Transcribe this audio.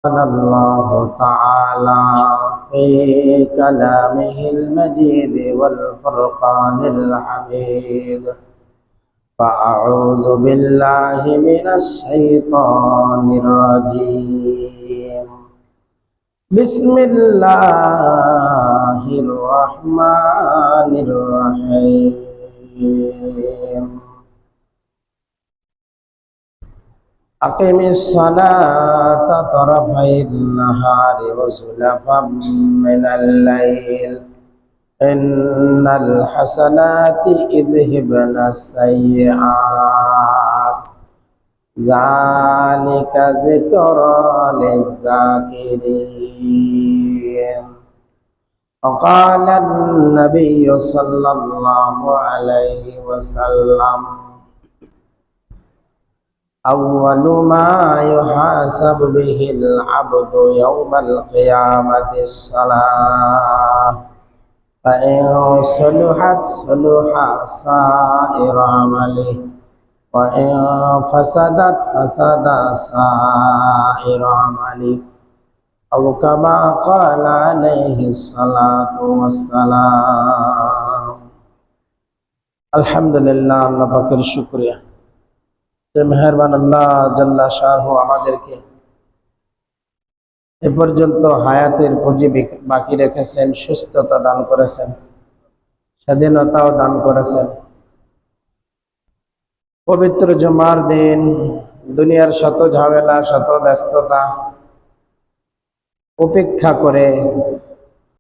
قال الله تعالى في كلامه المجيد والفرقان الحميد. فأعوذ بالله من الشيطان الرجيم. بسم الله الرحمن الرحيم. أقم الصلاة طرفي النهار وزلفا من الليل إن الحسنات يذهبن السيئات ذلك ذكرى للذاكرين. وقال النبي صلى الله عليه وسلم أول ما يحاسب به العبد يوم القيامة الصلاة فإن صلحت صلح سائر عمله وإن فسدت فسد سائر عمله أو كما قال عليه الصلاة والسلام. الحمد لله আল্লাহ পাকের শুকরিয়া যে মেহেরবান আল্লাহ জাল্লা শাহু আমাদেরকে এ পর্যন্ত হায়াতের পুঁজি বাকি রেখেছেন, সুস্থতা দান করেছেন, স্বাধীনতাও দান করেছেন। পবিত্র জুমার দিন দুনিয়ার শত ঝামেলা শত ব্যস্ততা উপেক্ষা করে